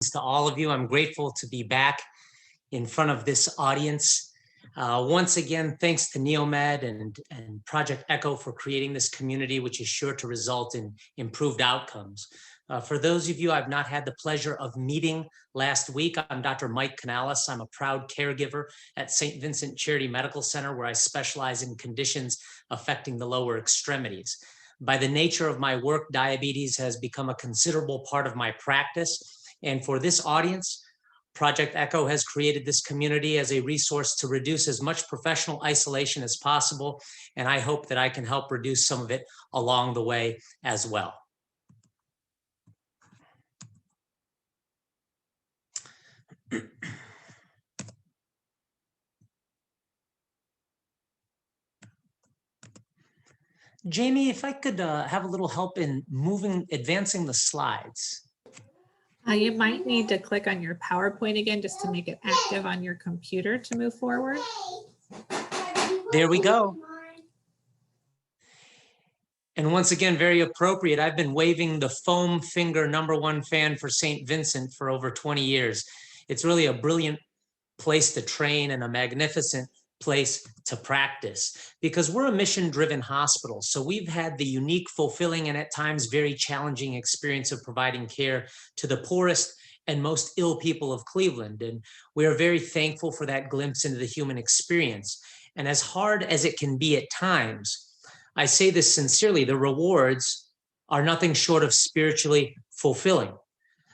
To all of you. I'm grateful to be back in front of this audience. Once again, thanks to NEOMED and Project ECHO for creating this community, which is sure to result in improved outcomes. For those of you I've not had the pleasure of meeting last week, I'm Dr. Mike Canales. I'm a proud caregiver at St. Vincent Charity Medical Center, where I specialize in conditions affecting the lower extremities. By the nature of my work, diabetes has become a considerable part of my practice. And for this audience, Project ECHO has created this community as a resource to reduce as much professional isolation as possible. And I hope that I can help reduce some of it along the way as well. Jamie, if I could have a little help in advancing the slides. You might need to click on your PowerPoint again just to make it active on your computer to move forward. There we go. And once again, very appropriate. I've been waving the foam finger #1 fan for St. Vincent for over 20 years. It's really a brilliant place to train and a magnificent place to practice, because we're a mission-driven hospital. So we've had the unique, fulfilling, and at times very challenging experience of providing care to the poorest and most ill people of Cleveland. And we are very thankful for that glimpse into the human experience. And as hard as it can be at times, I say this sincerely, the rewards are nothing short of spiritually fulfilling.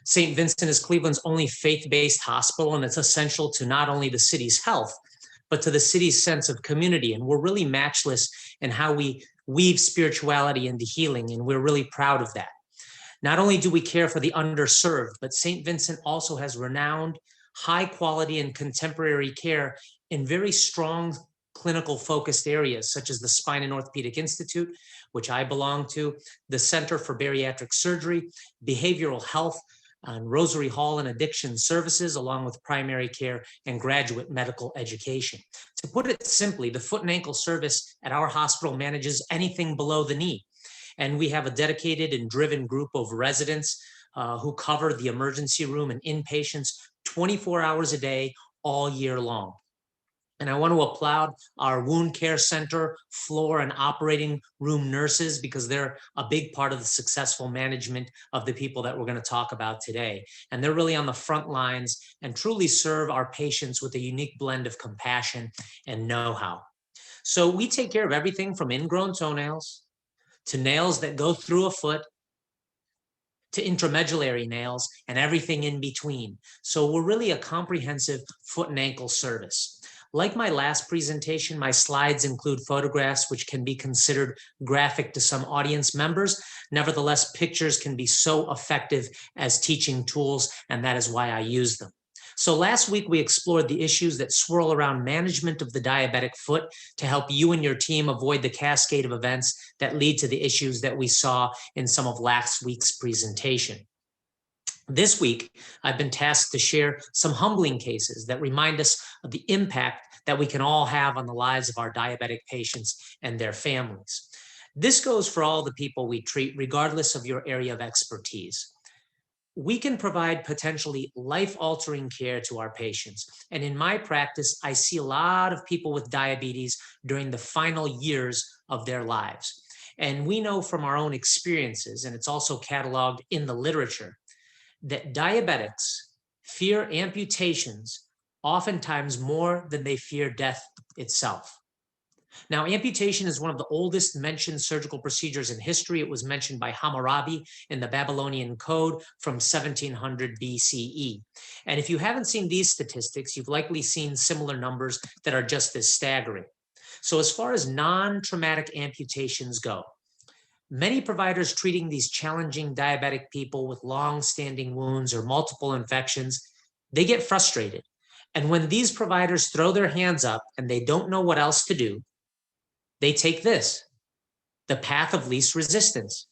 St. Vincent is Cleveland's only faith-based hospital, and it's essential to not only the city's health, but to the city's sense of community. And we're really matchless in how we weave spirituality into healing, and we're really proud of that. Not only do we care for the underserved, but St. Vincent also has renowned, high quality and contemporary care in very strong clinical focused areas, such as the Spine and Orthopedic Institute, which I belong to, the Center for Bariatric Surgery, Behavioral Health, and Rosary Hall and Addiction Services, along with primary care and graduate medical education. To put it simply, the foot and ankle service at our hospital manages anything below the knee. And we have a dedicated and driven group of residents who cover the emergency room and inpatients 24 hours a day, all year long. And I want to applaud our wound care center, floor, and operating room nurses, because they're a big part of the successful management of the people that we're going to talk about today. And they're really on the front lines and truly serve our patients with a unique blend of compassion and know-how. So we take care of everything from ingrown toenails to nails that go through a foot, to intramedullary nails, and everything in between. So we're really a comprehensive foot and ankle service. Like my last presentation, my slides include photographs which can be considered graphic to some audience members. Nevertheless, pictures can be so effective as teaching tools, and that is why I use them. So last week, we explored the issues that swirl around management of the diabetic foot to help you and your team avoid the cascade of events that lead to the issues that we saw in some of last week's presentation. This week, I've been tasked to share some humbling cases that remind us of the impact that we can all have on the lives of our diabetic patients and their families. This goes for all the people we treat, regardless of your area of expertise. We can provide potentially life-altering care to our patients. And in my practice, I see a lot of people with diabetes during the final years of their lives. And we know from our own experiences, and it's also cataloged in the literature, that diabetics fear amputations oftentimes more than they fear death itself. Now, amputation is one of the oldest mentioned surgical procedures in history. It was mentioned by Hammurabi in the Babylonian Code from 1700 BCE. And if you haven't seen these statistics, you've likely seen similar numbers that are just as staggering. So as far as non-traumatic amputations go, many providers treating these challenging diabetic people with long-standing wounds or multiple infections, they get frustrated. And when these providers throw their hands up and they don't know what else to do, they take this, the path of least resistance,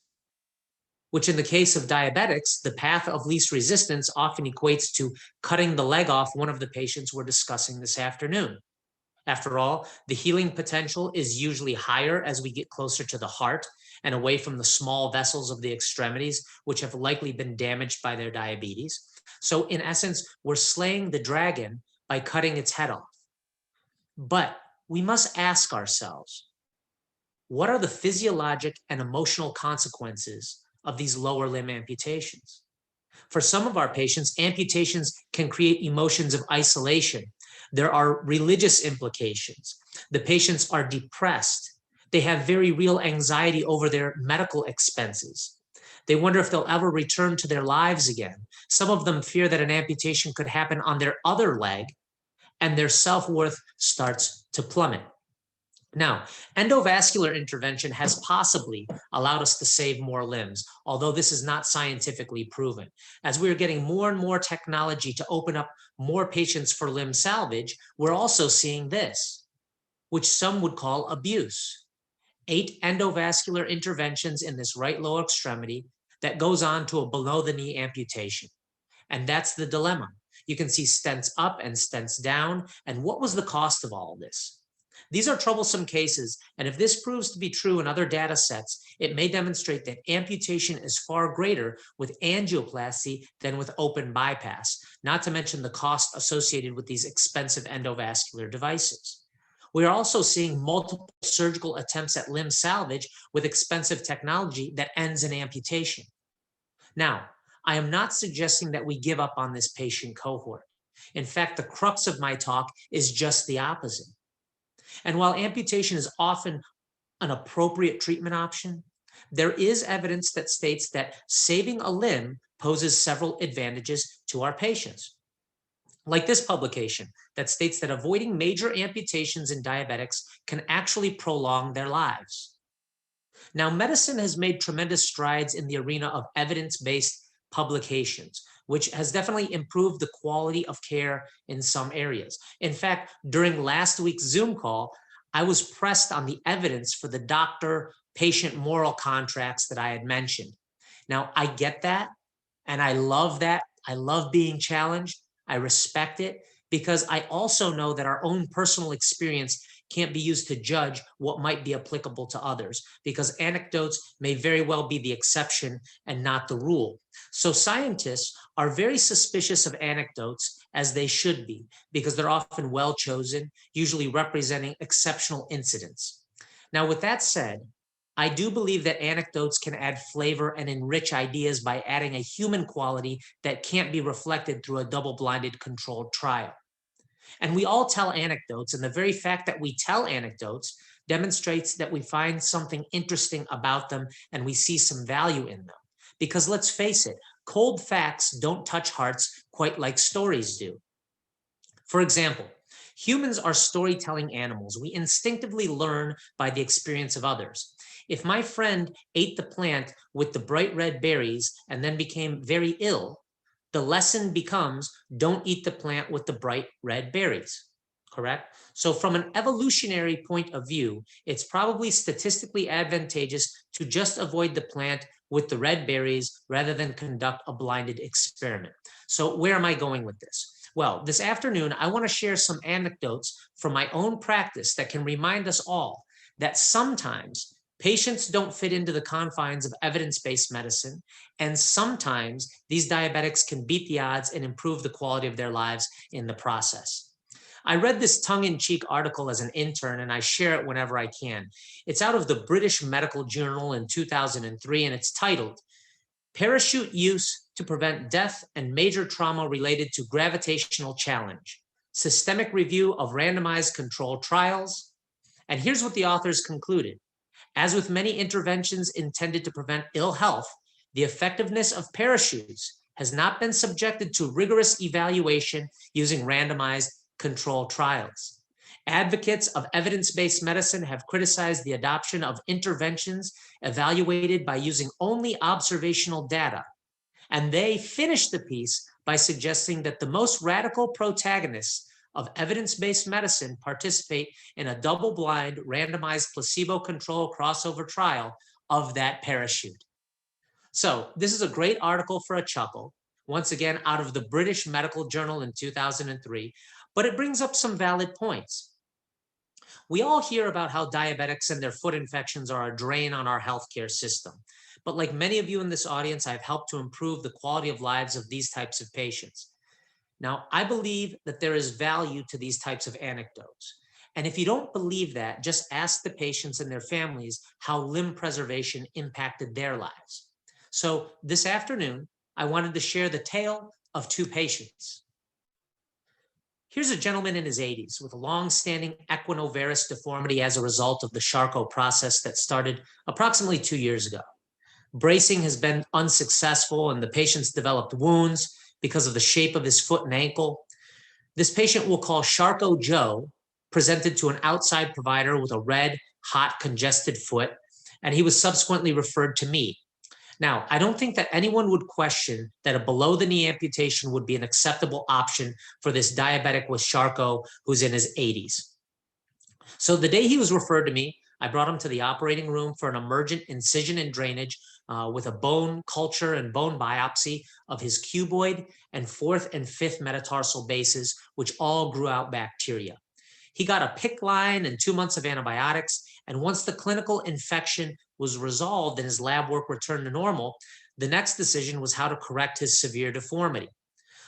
which in the case of diabetics, the path of least resistance often equates to cutting the leg off one of the patients we're discussing this afternoon. After all, the healing potential is usually higher as we get closer to the heart and away from the small vessels of the extremities, which have likely been damaged by their diabetes. So in essence, we're slaying the dragon by cutting its head off. But we must ask ourselves, what are the physiologic and emotional consequences of these lower limb amputations? For some of our patients, amputations can create emotions of isolation. There are religious implications. The patients are depressed. They have very real anxiety over their medical expenses. They wonder if they'll ever return to their lives again. Some of them fear that an amputation could happen on their other leg, and their self-worth starts to plummet. Now, endovascular intervention has possibly allowed us to save more limbs, although this is not scientifically proven. As we are getting more and more technology to open up more patients for limb salvage, we're also seeing this, which some would call abuse. 8 endovascular interventions in this right lower extremity that goes on to a below-the-knee amputation. And that's the dilemma. You can see stents up and stents down, and what was the cost of all of this? These are troublesome cases, and if this proves to be true in other data sets, it may demonstrate that amputation is far greater with angioplasty than with open bypass, not to mention the cost associated with these expensive endovascular devices. We are also seeing multiple surgical attempts at limb salvage with expensive technology that ends in amputation. Now, I am not suggesting that we give up on this patient cohort. In fact, the crux of my talk is just the opposite. And while amputation is often an appropriate treatment option, there is evidence that states that saving a limb poses several advantages to our patients. Like this publication that states that avoiding major amputations in diabetics can actually prolong their lives. Now, medicine has made tremendous strides in the arena of evidence-based publications, which has definitely improved the quality of care in some areas. In fact, during last week's Zoom call, I was pressed on the evidence for the doctor-patient moral contracts that I had mentioned. Now, I get that, and I love that. I love being challenged. I respect it, because I also know that our own personal experience can't be used to judge what might be applicable to others, because anecdotes may very well be the exception and not the rule. So scientists are very suspicious of anecdotes, as they should be, because they're often well chosen, usually representing exceptional incidents. Now, with that said, I do believe that anecdotes can add flavor and enrich ideas by adding a human quality that can't be reflected through a double-blinded controlled trial. And we all tell anecdotes, and the very fact that we tell anecdotes demonstrates that we find something interesting about them and we see some value in them. Because let's face it, cold facts don't touch hearts quite like stories do. For example, humans are storytelling animals. We instinctively learn by the experience of others. If my friend ate the plant with the bright red berries and then became very ill, the lesson becomes, don't eat the plant with the bright red berries, correct? So from an evolutionary point of view, it's probably statistically advantageous to just avoid the plant with the red berries rather than conduct a blinded experiment. So where am I going with this? Well, this afternoon, I want to share some anecdotes from my own practice that can remind us all that sometimes patients don't fit into the confines of evidence-based medicine, and sometimes these diabetics can beat the odds and improve the quality of their lives in the process. I read this tongue-in-cheek article as an intern, and I share it whenever I can. It's out of the British Medical Journal in 2003, and it's titled, "Parachute Use to Prevent Death and Major Trauma Related to Gravitational Challenge, Systemic Review of Randomized Controlled Trials." And here's what the authors concluded. As with many interventions intended to prevent ill health, the effectiveness of parachutes has not been subjected to rigorous evaluation using randomized controlled trials. Advocates of evidence-based medicine have criticized the adoption of interventions evaluated by using only observational data. And they finished the piece by suggesting that the most radical protagonists of evidence-based medicine participate in a double-blind, randomized, placebo-controlled crossover trial of that parachute. So this is a great article for a chuckle, once again, out of the British Medical Journal in 2003, but it brings up some valid points. We all hear about how diabetics and their foot infections are a drain on our healthcare system. but like many of you in this audience, I've helped to improve the quality of lives of these types of patients. Now, I believe that there is value to these types of anecdotes. And if you don't believe that, just ask the patients and their families how limb preservation impacted their lives. So this afternoon, I wanted to share the tale of two patients. Here's a gentleman in his 80s with a long-standing equinovarus deformity as a result of the Charcot process that started approximately 2 years ago. Bracing has been unsuccessful and the patient's developed wounds because of the shape of his foot and ankle. This patient we'll call Charcot Joe presented to an outside provider with a red, hot, congested foot, and he was subsequently referred to me. Now, I don't think that anyone would question that a below-the-knee amputation would be an acceptable option for this diabetic with Charcot who's in his 80s. So the day he was referred to me, I brought him to the operating room for an emergent incision and drainage with a bone culture and bone biopsy of his cuboid and fourth and fifth metatarsal bases, which all grew out bacteria. He got a PICC line and 2 months of antibiotics, and once the clinical infection was resolved and his lab work returned to normal, the next decision was how to correct his severe deformity.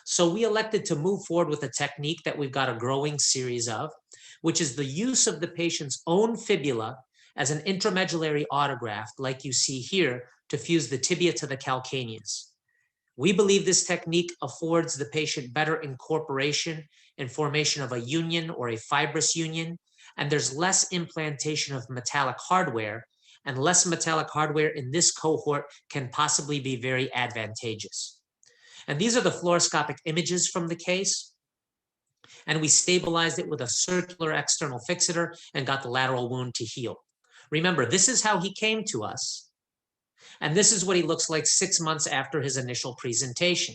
So we elected to move forward with a technique that we've got a growing series of, which is the use of the patient's own fibula as an intramedullary autograft, like you see here, to fuse the tibia to the calcaneus. We believe this technique affords the patient better incorporation and formation of a union or a fibrous union, and there's less implantation of metallic hardware, and less metallic hardware in this cohort can possibly be very advantageous. And these are the fluoroscopic images from the case. And we stabilized it with a circular external fixator and got the lateral wound to heal. Remember, this is how he came to us. And this is what he looks like 6 months after his initial presentation.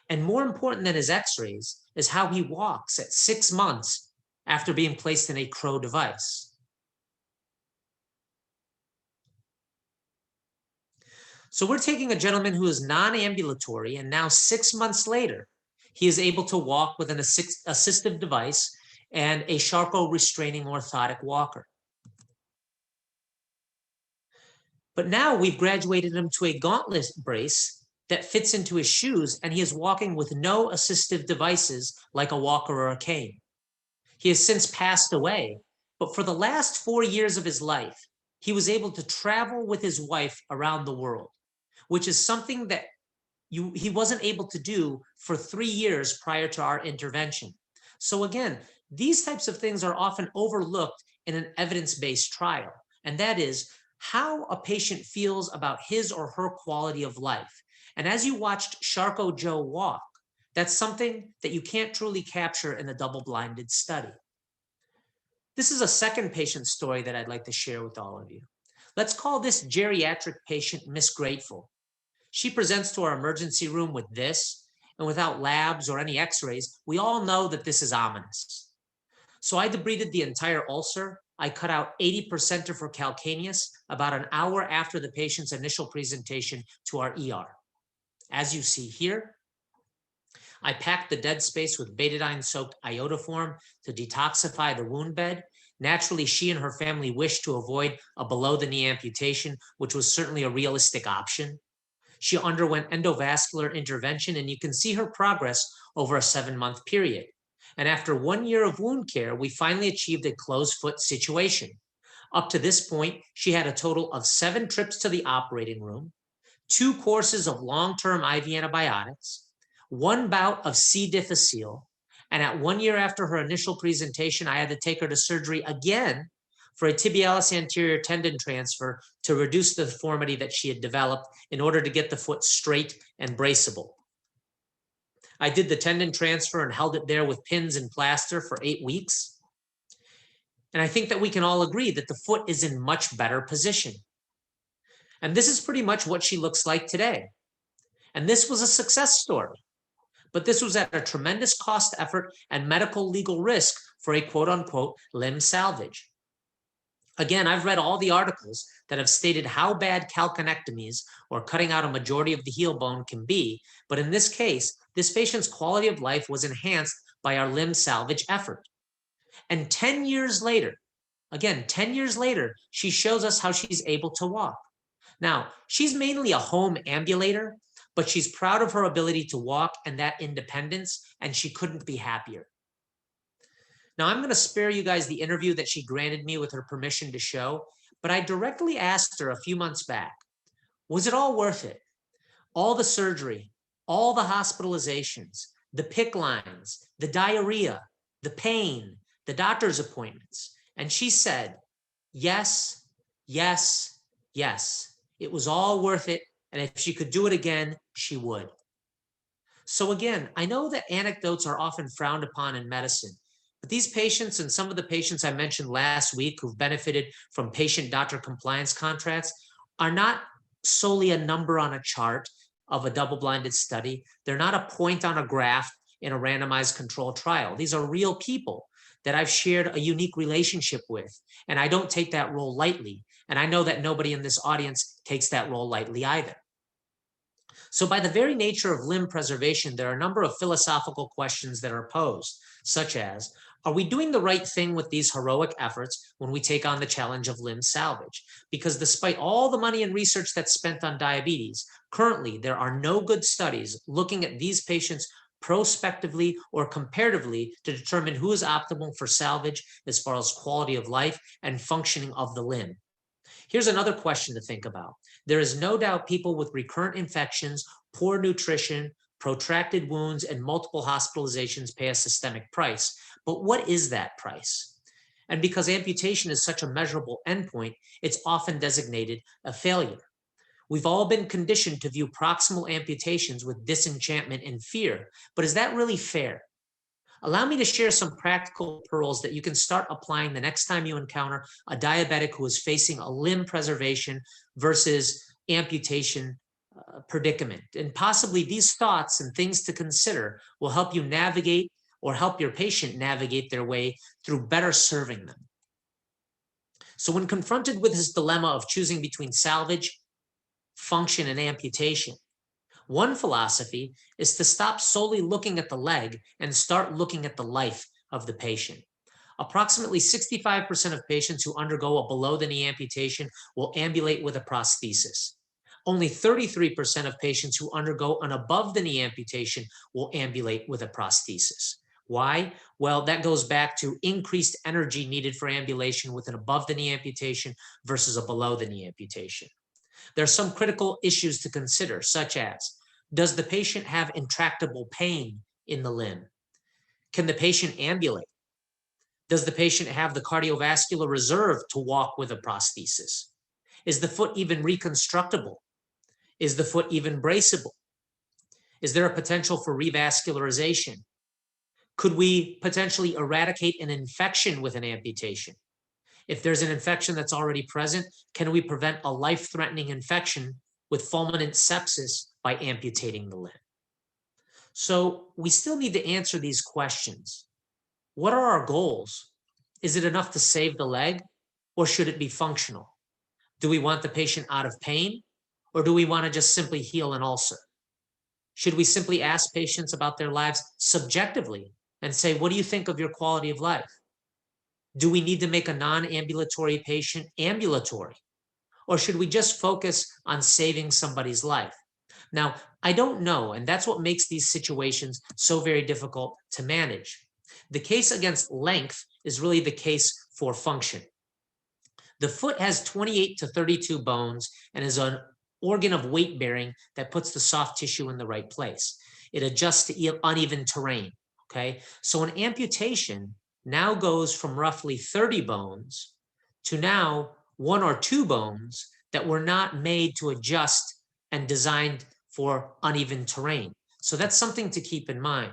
And more important than his x-rays is how he walks at 6 months after being placed in a Crow device. So we're taking a gentleman who is non-ambulatory, and now 6 months later, he is able to walk with an assistive device and a Charcot restraining orthotic walker. But now we've graduated him to a gauntlet brace that fits into his shoes, and he is walking with no assistive devices like a walker or a cane. He has since passed away, but for the last 4 years of his life, he was able to travel with his wife around the world, which is something that he wasn't able to do for 3 years prior to our intervention. So again, these types of things are often overlooked in an evidence-based trial, and that is how a patient feels about his or her quality of life. And as you watched Charcot Joe walk, that's something that you can't truly capture in a double-blinded study. This is a second patient story that I'd like to share with all of you. Let's call this geriatric patient Miss Grateful. She presents to our emergency room with this, and without labs or any x-rays, we all know that this is ominous. So I debrided the entire ulcer. I cut out 80% of her calcaneus about an hour after the patient's initial presentation to our ER. As you see here, I packed the dead space with betadine-soaked iodoform to detoxify the wound bed. Naturally, she and her family wished to avoid a below-the-knee amputation, which was certainly a realistic option. She underwent endovascular intervention, and you can see her progress over a 7-month period. And after 1 year of wound care, we finally achieved a closed foot situation. Up to this point, she had a total of 7 trips to the operating room, 2 courses of long-term IV antibiotics, 1 bout of C. difficile, and at 1 year after her initial presentation, I had to take her to surgery again for a tibialis anterior tendon transfer to reduce the deformity that she had developed in order to get the foot straight and braceable. I did the tendon transfer and held it there with pins and plaster for 8 weeks. And I think that we can all agree that the foot is in much better position. And this is pretty much what she looks like today. And this was a success story. But this was at a tremendous cost, effort, and medical legal risk for a quote-unquote limb salvage. Again, I've read all the articles that have stated how bad calcanectomies or cutting out a majority of the heel bone can be, but in this case, this patient's quality of life was enhanced by our limb salvage effort. And 10 years later, again, 10 years later, she shows us how she's able to walk. Now, she's mainly a home ambulator, but she's proud of her ability to walk and that independence, and she couldn't be happier. Now, I'm going to spare you guys the interview that she granted me with her permission to show, but I directly asked her a few months back, was it all worth it? All the surgery, all the hospitalizations, the PICC lines, the diarrhea, the pain, the doctor's appointments. And she said, yes, yes, yes. It was all worth it. And if she could do it again, she would. So again, I know that anecdotes are often frowned upon in medicine, but these patients and some of the patients I mentioned last week who've benefited from patient-doctor compliance contracts are not solely a number on a chart of a double-blinded study. They're not a point on a graph in a randomized controlled trial. These are real people that I've shared a unique relationship with, and I don't take that role lightly. And I know that nobody in this audience takes that role lightly either. So by the very nature of limb preservation, there are a number of philosophical questions that are posed, such as, are we doing the right thing with these heroic efforts when we take on the challenge of limb salvage? Because despite all the money and research that's spent on diabetes, currently there are no good studies looking at these patients prospectively or comparatively to determine who is optimal for salvage as far as quality of life and functioning of the limb. Here's another question to think about. There is no doubt people with recurrent infections, poor nutrition, protracted wounds, and multiple hospitalizations pay a systemic price. But what is that price? And because amputation is such a measurable endpoint, it's often designated a failure. We've all been conditioned to view proximal amputations with disenchantment and fear, but is that really fair? Allow me to share some practical pearls that you can start applying the next time you encounter a diabetic who is facing a limb preservation versus amputation predicament. And possibly these thoughts and things to consider will help you navigate or help your patient navigate their way through better serving them. So when confronted with this dilemma of choosing between salvage, function, and amputation, one philosophy is to stop solely looking at the leg and start looking at the life of the patient. Approximately 65% of patients who undergo a below-the-knee amputation will ambulate with a prosthesis. Only 33% of patients who undergo an above-the-knee amputation will ambulate with a prosthesis. Why? Well, that goes back to increased energy needed for ambulation with an above-the-knee amputation versus a below-the-knee amputation. There are some critical issues to consider, such as, does the patient have intractable pain in the limb? Can the patient ambulate? Does the patient have the cardiovascular reserve to walk with a prosthesis? Is the foot even reconstructible? Is the foot even braceable? Is there a potential for revascularization? Could we potentially eradicate an infection with an amputation? If there's an infection that's already present, can we prevent a life-threatening infection with fulminant sepsis by amputating the limb? So we still need to answer these questions. What are our goals? Is it enough to save the leg, or should it be functional? Do we want the patient out of pain, or do we want to just simply heal an ulcer? Should we simply ask patients about their lives subjectively and say, what do you think of your quality of life? Do we need to make a non-ambulatory patient ambulatory? Or should we just focus on saving somebody's life? Now, I don't know, and that's what makes these situations so very difficult to manage. The case against length is really the case for function. The foot has 28 to 32 bones and is an organ of weight bearing that puts the soft tissue in the right place. It adjusts to uneven terrain, okay? So an amputation now goes from roughly 30 bones to now 1 or 2 bones that were not made to adjust and designed for uneven terrain. So that's something to keep in mind.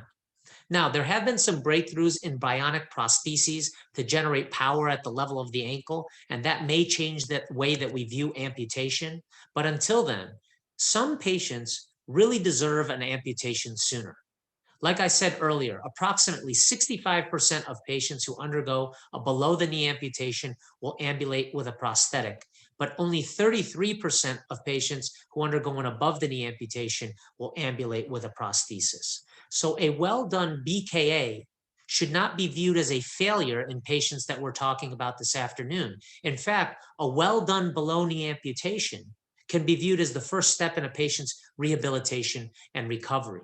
Now, there have been some breakthroughs in bionic prostheses to generate power at the level of the ankle, and that may change the way that we view amputation. But until then, some patients really deserve an amputation sooner. Like I said earlier, approximately 65% of patients who undergo a below-the-knee amputation will ambulate with a prosthetic, but only 33% of patients who undergo an above-the-knee amputation will ambulate with a prosthesis. So a well-done BKA should not be viewed as a failure in patients that we're talking about this afternoon. In fact, a well-done below-knee amputation can be viewed as the first step in a patient's rehabilitation and recovery.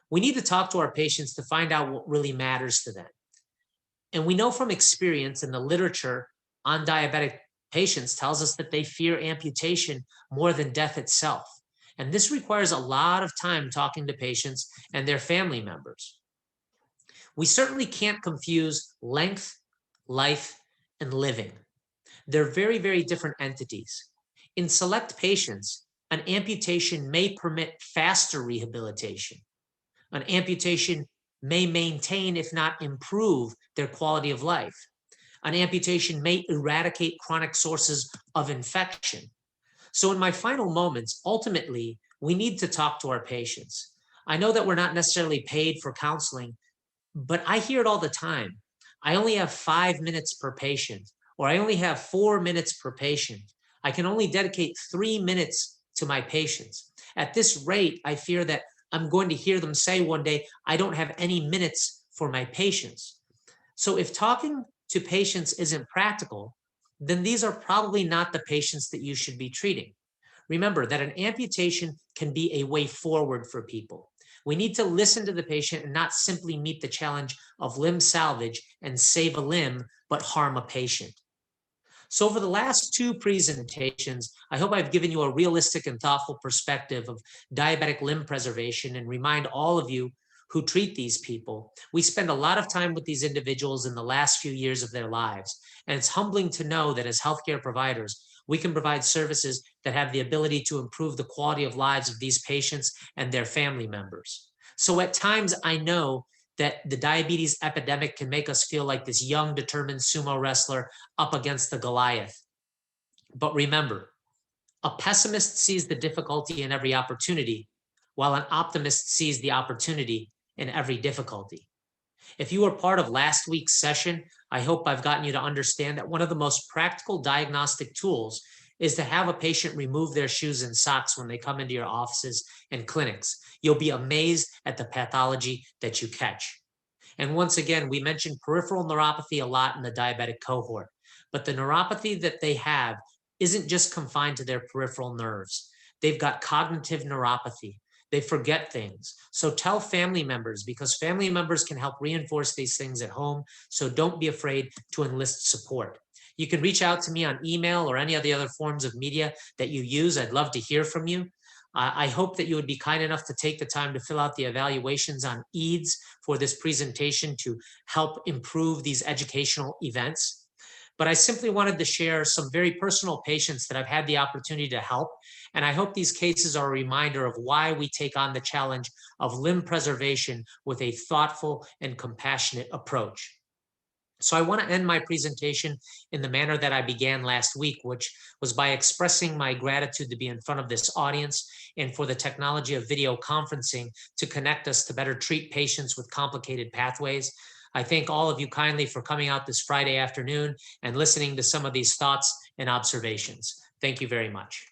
We need to talk to our patients to find out what really matters to them. And we know from experience in the literature on diabetic patients tells us that they fear amputation more than death itself. And this requires a lot of time talking to patients and their family members. We certainly can't confuse length, life, and living. They're very, very different entities. In select patients, an amputation may permit faster rehabilitation. An amputation may maintain, if not improve, their quality of life. An amputation may eradicate chronic sources of infection. So in my final moments, ultimately, we need to talk to our patients. I know that we're not necessarily paid for counseling, but I hear it all the time. I only have 5 minutes per patient, or I only have 4 minutes per patient. I can only dedicate 3 minutes to my patients. At this rate, I fear that I'm going to hear them say one day, I don't have any minutes for my patients. So if talking to patients isn't practical, then these are probably not the patients that you should be treating. Remember that an amputation can be a way forward for people. We need to listen to the patient and not simply meet the challenge of limb salvage and save a limb, but harm a patient. So over the last 2 presentations, I hope I've given you a realistic and thoughtful perspective of diabetic limb preservation and remind all of you who treat these people. We spend a lot of time with these individuals in the last few years of their lives. And it's humbling to know that as healthcare providers, we can provide services that have the ability to improve the quality of lives of these patients and their family members. So at times, I know that the diabetes epidemic can make us feel like this young, determined sumo wrestler up against the Goliath. But remember, a pessimist sees the difficulty in every opportunity, while an optimist sees the opportunity in every difficulty. If you were part of last week's session, I hope I've gotten you to understand that one of the most practical diagnostic tools is to have a patient remove their shoes and socks when they come into your offices and clinics. You'll be amazed at the pathology that you catch. And once again, we mentioned peripheral neuropathy a lot in the diabetic cohort, but the neuropathy that they have isn't just confined to their peripheral nerves. They've got cognitive neuropathy. They forget things. So tell family members, because family members can help reinforce these things at home. So don't be afraid to enlist support. You can reach out to me on email or any of the other forms of media that you use. I'd love to hear from you. I hope that you would be kind enough to take the time to fill out the evaluations on EADS for this presentation to help improve these educational events. But I simply wanted to share some very personal patients that I've had the opportunity to help. And I hope these cases are a reminder of why we take on the challenge of limb preservation with a thoughtful and compassionate approach. So I want to end my presentation in the manner that I began last week, which was by expressing my gratitude to be in front of this audience and for the technology of video conferencing to connect us to better treat patients with complicated pathways. I thank all of you kindly for coming out this Friday afternoon and listening to some of these thoughts and observations. Thank you very much.